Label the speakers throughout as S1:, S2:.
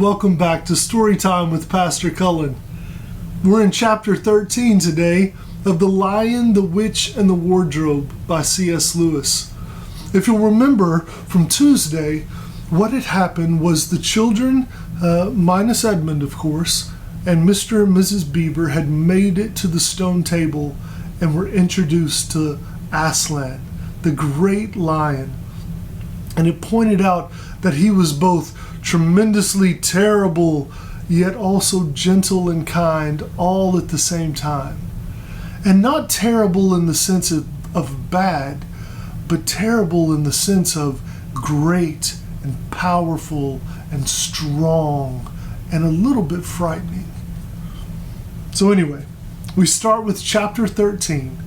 S1: Welcome back to Storytime with Pastor Cullen. We're in chapter 13 today of The Lion, the Witch, and the Wardrobe by C.S. Lewis. If you'll remember from Tuesday, what had happened was the children, minus Edmund of course, and Mr. and Mrs. Beaver had made it to the stone table and were introduced to Aslan, the great lion. And it pointed out that he was both tremendously terrible, yet also gentle and kind, all at the same time. And not terrible in the sense of bad, but terrible in the sense of great and powerful and strong and a little bit frightening. So anyway, we start with chapter 13,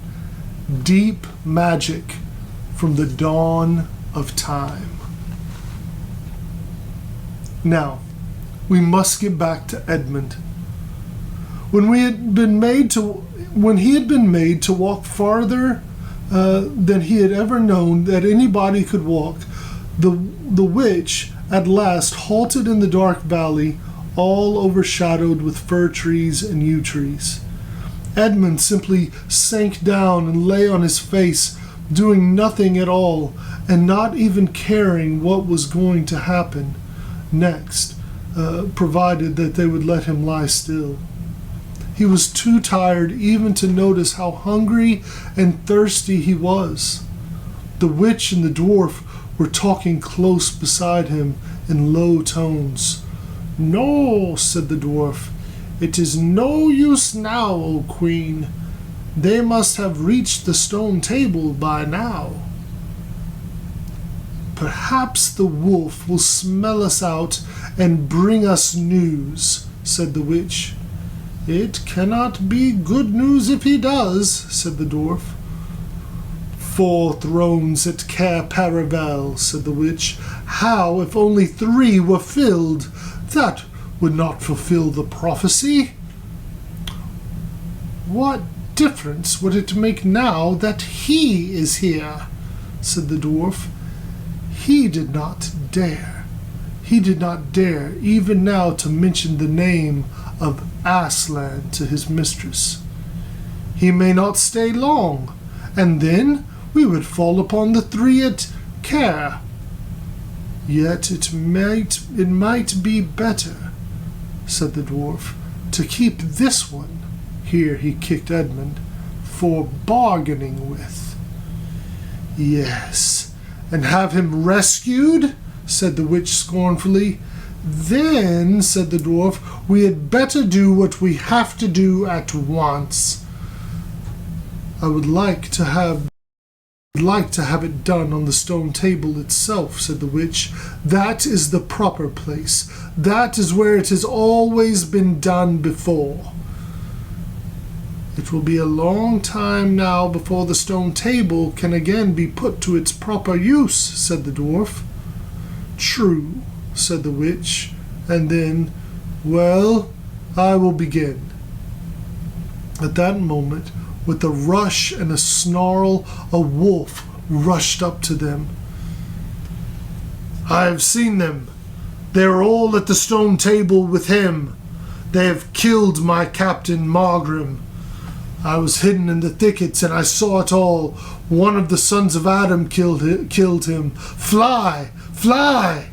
S1: Deep Magic from the Dawn of Time. Now, we must get back to Edmund. When he had been made to walk farther than he had ever known that anybody could walk, the witch at last halted in the dark valley, all overshadowed with fir trees and yew trees. Edmund simply sank down and lay on his face, doing nothing at all, and not even caring what was going to happen next, provided that they would let him lie still. He was too tired even to notice how hungry and thirsty he was. The witch and the dwarf were talking close beside him in low tones. "No," said the dwarf, "it is no use now, O queen. They must have reached the stone table by now." "Perhaps the wolf will smell us out and bring us news," said the witch. "It cannot be good news if he does," said the dwarf. "4 thrones at Cair Paravel," said the witch. "How if only 3 were filled? That would not fulfill the prophecy." "What difference would it make now that he is here?" said the dwarf. He did not dare even now to mention the name of Aslan to his mistress. "He may not stay long, and then we would fall upon the 3 at Cair. Yet it might be better," said the dwarf, "to keep this one," here he kicked Edmund, "for bargaining with." "Yes, and have him rescued?" said the witch scornfully. "Then," said the dwarf, "we had better do what we have to do at once." "I would like to have it done on the stone table itself," said the witch. "That is the proper place. That is where it has always been done before." "It will be a long time now before the stone table can again be put to its proper use," said the dwarf. "True," said the witch, and then, "Well, I will begin." At that moment, with a rush and a snarl, a wolf rushed up to them. "I have seen them. They are all at the stone table with him. They have killed my captain Margrim. I was hidden in the thickets and I saw it all. One of the sons of Adam killed him. Fly! Fly!"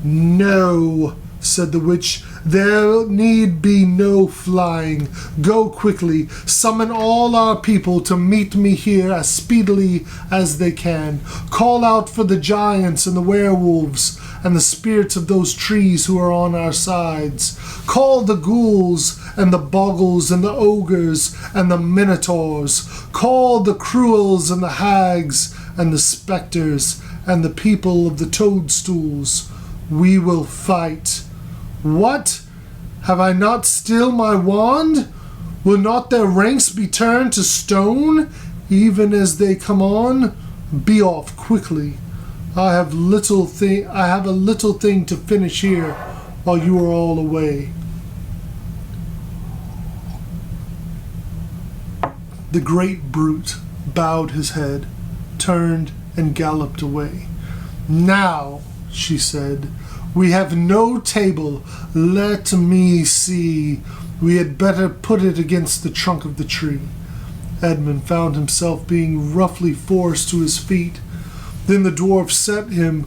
S1: "No," said the witch. "There need be no flying. Go quickly. Summon all our people to meet me here as speedily as they can. Call out for the giants and the werewolves and the spirits of those trees who are on our sides. Call the ghouls and the boggles and the ogres and the minotaurs. Call the cruels and the hags and the specters and the people of the toadstools. We will fight. What? Have I not still my wand? Will not their ranks be turned to stone, even as they come on? Be off quickly. I have a little thing to finish here while you are all away." The great brute bowed his head, turned, and galloped away. "Now," she said, We have no table. Let me see. We had better put it against the trunk of the tree." Edmund found himself being roughly forced to his feet. Then the dwarf set him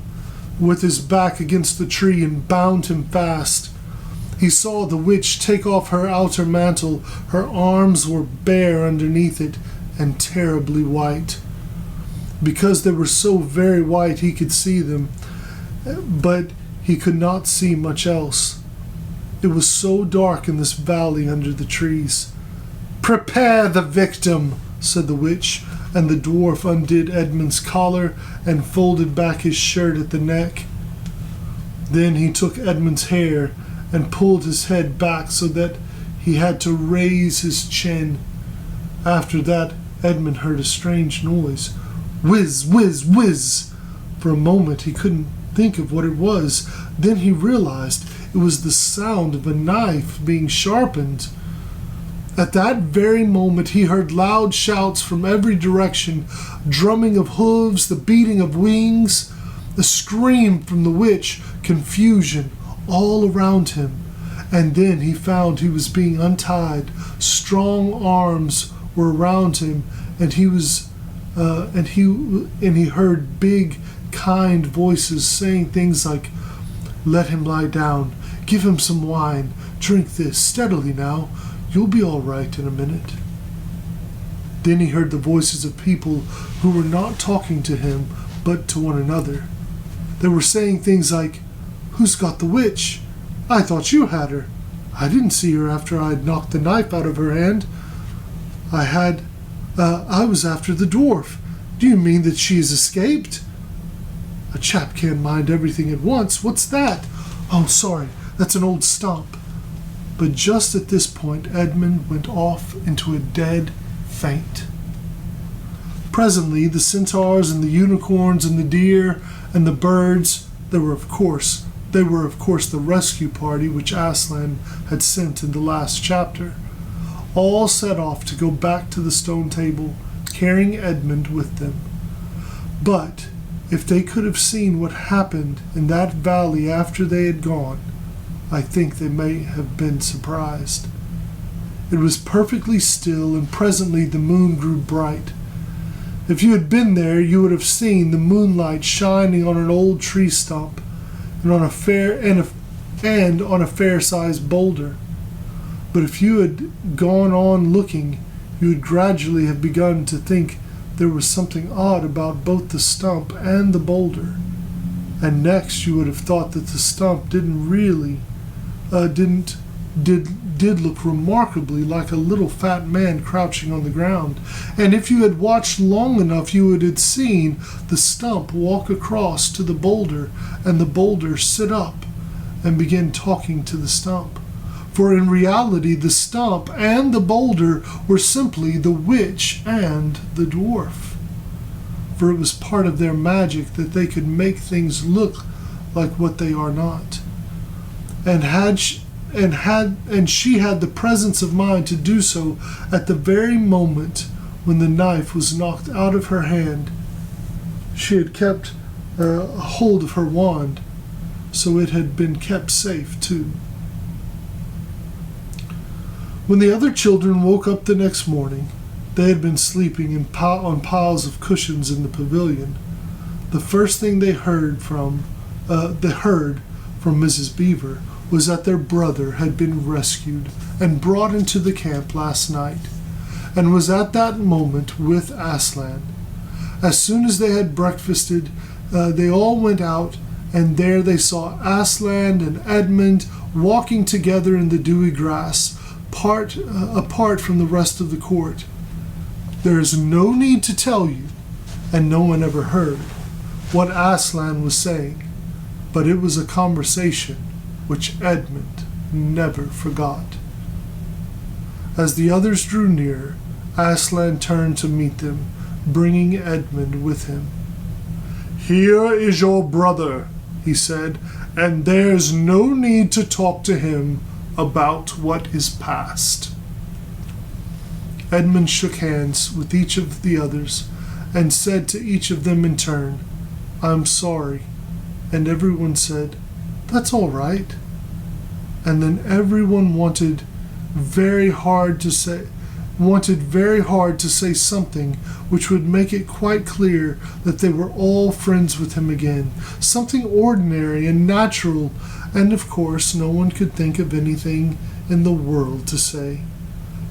S1: with his back against the tree and bound him fast. He saw the witch take off her outer mantle. Her arms were bare underneath it and terribly white. Because they were so very white, he could see them, but he could not see much else. It was so dark in this valley under the trees. "Prepare the victim," said the witch, and the dwarf undid Edmund's collar and folded back his shirt at the neck. Then he took Edmund's hair and pulled his head back so that he had to raise his chin. After that, Edmund heard a strange noise. Whiz, whiz, whiz! For a moment he couldn't think of what it was. Then he realized it was the sound of a knife being sharpened. At that very moment he heard loud shouts from every direction, drumming of hooves, the beating of wings, a scream from the witch, confusion all around him. And then he found he was being untied. Strong arms were around him, and he heard big, kind voices saying things like, "Let him lie down. Give him some wine. Drink this steadily now. You'll be all right in a minute." Then he heard the voices of people who were not talking to him, but to one another. They were saying things like, "Who's got the witch? I thought you had her. I didn't see her after I'd knocked the knife out of her hand. I was after the dwarf. Do you mean that she has escaped? A chap can't mind everything at once. What's that? Oh, sorry, that's an old stump." But just at this point, Edmund went off into a dead faint. Presently, the centaurs and the unicorns and the deer and the birds, they were of course the rescue party which Aslan had sent in the last chapter, all set off to go back to the stone table, carrying Edmund with them. But if they could have seen what happened in that valley after they had gone, I think they may have been surprised. It was perfectly still, and presently the moon grew bright. If you had been there, you would have seen the moonlight shining on an old tree stump and on a fair-sized boulder. But if you had gone on looking, you would gradually have begun to think there was something odd about both the stump and the boulder. And next you would have thought that the stump did look remarkably like a little fat man crouching on the ground. And if you had watched long enough, you would have seen the stump walk across to the boulder and the boulder sit up and begin talking to the stump. For in reality, the stump and the boulder were simply the witch and the dwarf. For it was part of their magic that they could make things look like what they are not. And she had the presence of mind to do so at the very moment when the knife was knocked out of her hand. She had kept a hold of her wand, so it had been kept safe too. When the other children woke up the next morning, they had been sleeping on piles of cushions in the pavilion. The first thing they heard from Mrs. Beaver was that their brother had been rescued and brought into the camp last night, and was at that moment with Aslan. As soon as they had breakfasted, they all went out, and there they saw Aslan and Edmund walking together in the dewy grass, apart from the rest of the court. There is no need to tell you, and no one ever heard, what Aslan was saying, but it was a conversation which Edmund never forgot. As the others drew near, Aslan turned to meet them, bringing Edmund with him. "Here is your brother," he said, "and there's no need to talk to him about what is past." Edmund shook hands with each of the others and said to each of them in turn, "I'm sorry," and everyone said, That's all right. And then everyone wanted very hard to say something which would make it quite clear that they were all friends with him again, something ordinary and natural, and of course no one could think of anything in the world to say.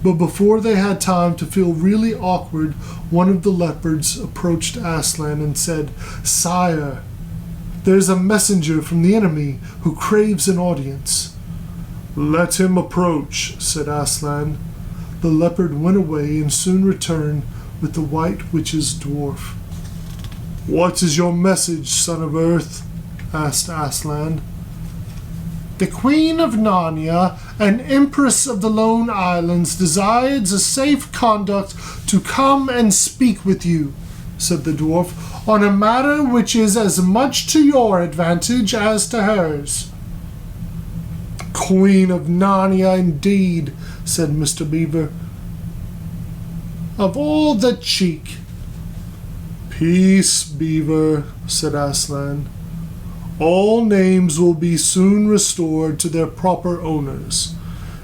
S1: But before they had time to feel really awkward, one of the leopards approached Aslan and said, "Sire, there's a messenger from the enemy who craves an audience." "Let him approach," said Aslan. The leopard went away and soon returned with the White Witch's dwarf. "What is your message, son of Earth?" asked Aslan. "The Queen of Narnia and Empress of the Lone Islands desires a safe conduct to come and speak with you," said the dwarf, "on a matter which is as much to your advantage as to hers." "Queen of Narnia, indeed," said Mr. Beaver. "Of all the cheek." "Peace, Beaver," said Aslan. "All names will be soon restored to their proper owners.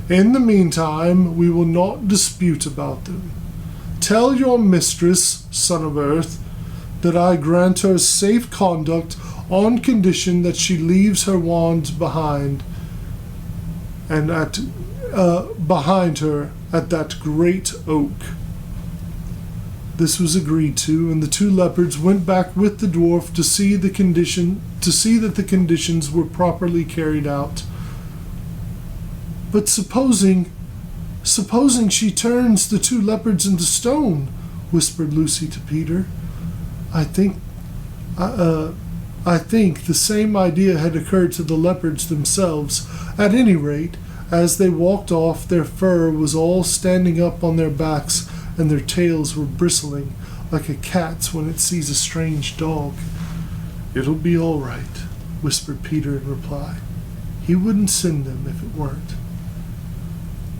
S1: In the meantime, we will not dispute about them. Tell your mistress, son of Earth, that I grant her safe conduct on condition that she leaves her wand behind her at that great oak." This was agreed to, and the two leopards went back with the dwarf to see that the conditions were properly carried out. "But supposing she turns the two leopards into stone," whispered Lucy to Peter. I think the same idea had occurred to the leopards themselves. At any rate, as they walked off, their fur was all standing up on their backs, and their tails were bristling like a cat's when it sees a strange dog. "It'll be all right," whispered Peter in reply. He wouldn't send them if it weren't.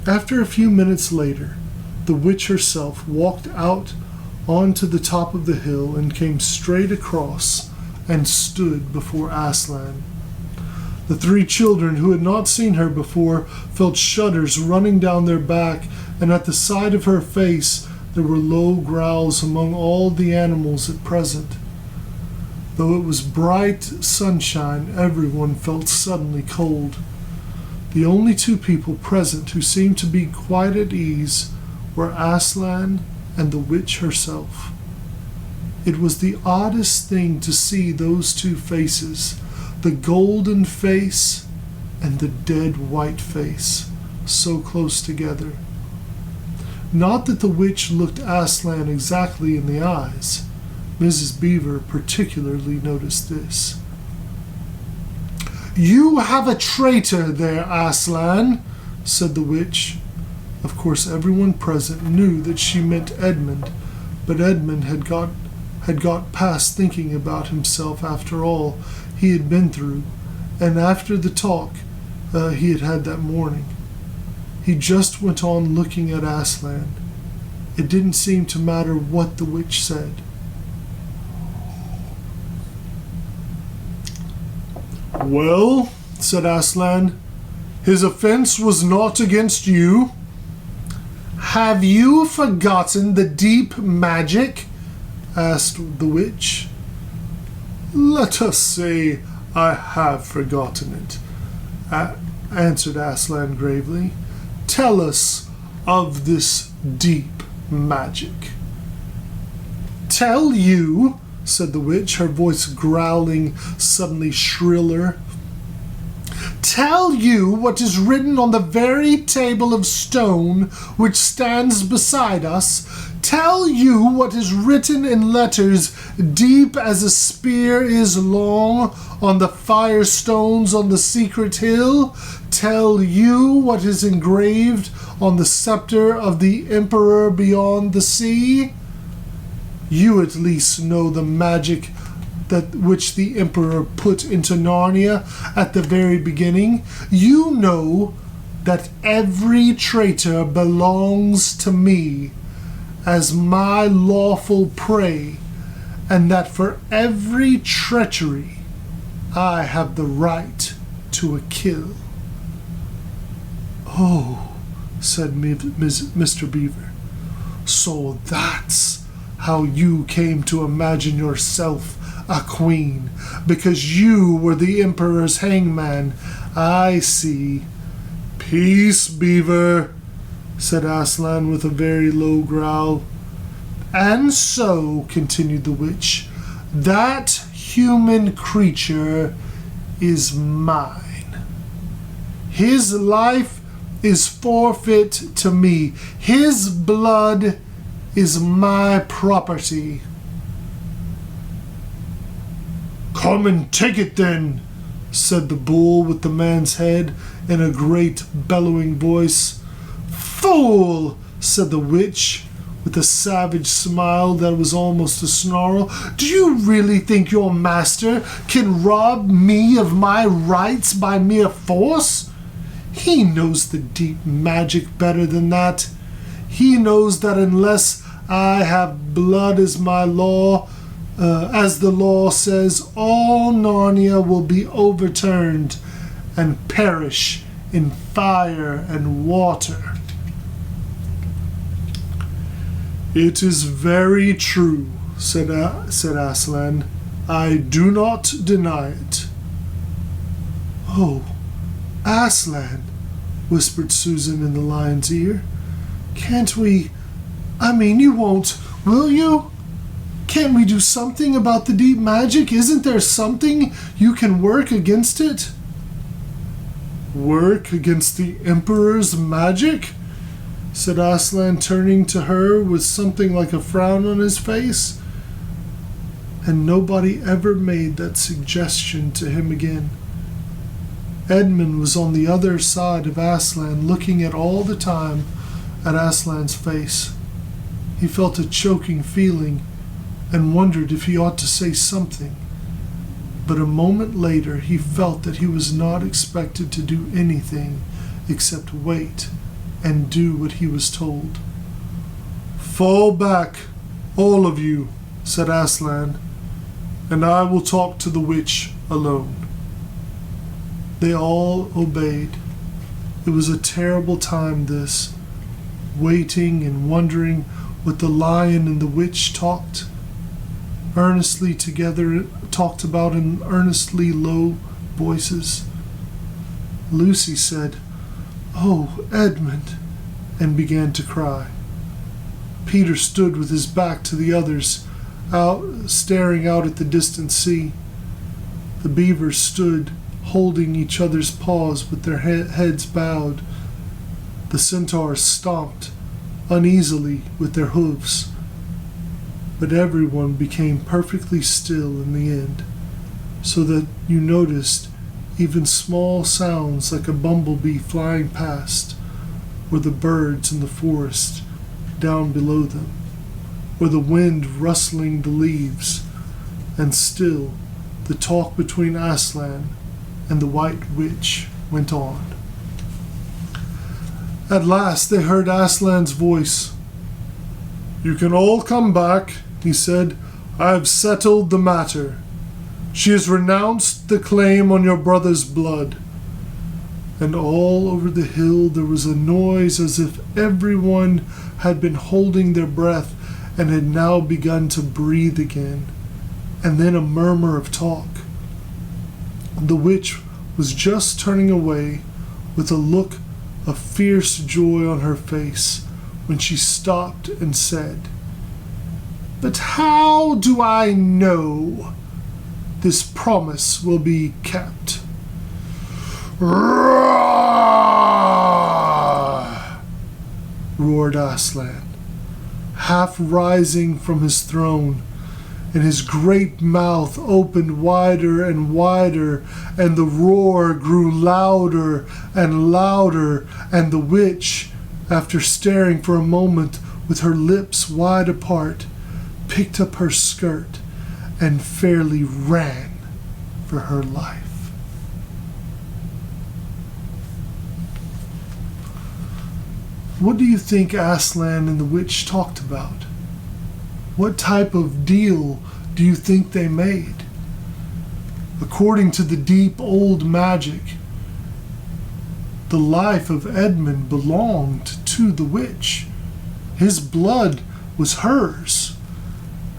S1: After a few minutes later, the witch herself walked out onto the top of the hill and came straight across and stood before Aslan. The three children, who had not seen her before, felt shudders running down their back, and at the sight of her face there were low growls among all the animals at present. Though it was bright sunshine, everyone felt suddenly cold. The only two people present who seemed to be quite at ease were Aslan and the witch herself. It was the oddest thing to see those two faces, the golden face and the dead white face, so close together. Not that the witch looked Aslan exactly in the eyes. Mrs. Beaver particularly noticed this. "You have a traitor there, Aslan," said the witch. Of course, everyone present knew that she meant Edmund, but Edmund had got past thinking about himself after all he had been through, and after the talk he had had that morning. He just went on looking at Aslan. It didn't seem to matter what the witch said. "Well," said Aslan, "his offense was not against you." "Have you forgotten the deep magic?" asked the witch. "Let us say I have forgotten it," answered Aslan gravely. "Tell us of this deep magic." "Tell you?" said the witch, her voice growling suddenly shriller. "Tell you what is written on the very table of stone which stands beside us? Tell you what is written in letters deep as a spear is long on the firestones on the secret hill? Tell you what is engraved on the scepter of the emperor beyond the sea? You at least know the magic which the emperor put into Narnia at the very beginning. You know that every traitor belongs to me as my lawful prey, and that for every treachery I have the right to a kill." "Oh," said Mr. Beaver. "So that's how you came to imagine yourself a queen, because you were the Emperor's hangman. I see." "Peace, Beaver," said Aslan with a very low growl. "And so," continued the witch, "that human creature is mine. His life is forfeit to me. His blood is my property." "Come and take it then," said the bull with the man's head in a great bellowing voice. "Fool," said the witch with a savage smile that was almost a snarl. "Do you really think your master can rob me of my rights by mere force? He knows the deep magic better than that. He knows that unless I have blood as my law, as the law says, all Narnia will be overturned and perish in fire and water." "It is very true," said Aslan. "I do not deny it." "Oh, Aslan," whispered Susan in the lion's ear. "Can't we... you won't, will you? Can't we do something about the deep magic? Isn't there something you can work against it?" "Work against the Emperor's magic?" said Aslan, turning to her with something like a frown on his face. And nobody ever made that suggestion to him again. Edmund was on the other side of Aslan, looking at all the time at Aslan's face. He felt a choking feeling and wondered if he ought to say something. But a moment later he felt that he was not expected to do anything except wait and do what he was told. "Fall back, all of you," said Aslan, "and I will talk to the witch alone." They all obeyed. It was a terrible time, this, waiting and wondering what the lion and the witch talked about in earnestly low voices. Lucy said, "Oh, Edmund," and began to cry. Peter stood with his back to the others, staring out at the distant sea. The beavers stood, holding each other's paws with their heads bowed. The centaurs stomped uneasily with their hooves. But everyone became perfectly still in the end, so that you noticed even small sounds like a bumblebee flying past, or the birds in the forest down below them, or the wind rustling the leaves, and still the talk between Aslan and the White Witch went on. At last they heard Aslan's voice. "You can all come back," he said. "I've settled the matter. She has renounced the claim on your brother's blood." And all over the hill there was a noise as if everyone had been holding their breath and had now begun to breathe again, and then a murmur of talk. The witch was just turning away with a look of fierce joy on her face when she stopped and said, "But how do I know this promise will be kept?" Roared Aslan, half rising from his throne, and his great mouth opened wider and wider, and the roar grew louder and louder, and the witch, after staring for a moment with her lips wide apart, picked up her skirt and fairly ran for her life. What do you think Aslan and the witch talked about? What type of deal do you think they made? According to the deep old magic, The life of Edmund belonged to the witch. His blood was hers.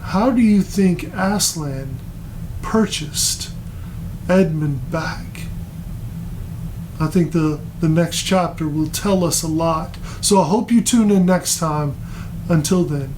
S1: How do you think Aslan purchased Edmund back? I think the next chapter will tell us a lot. So I hope you tune in next time. Until then.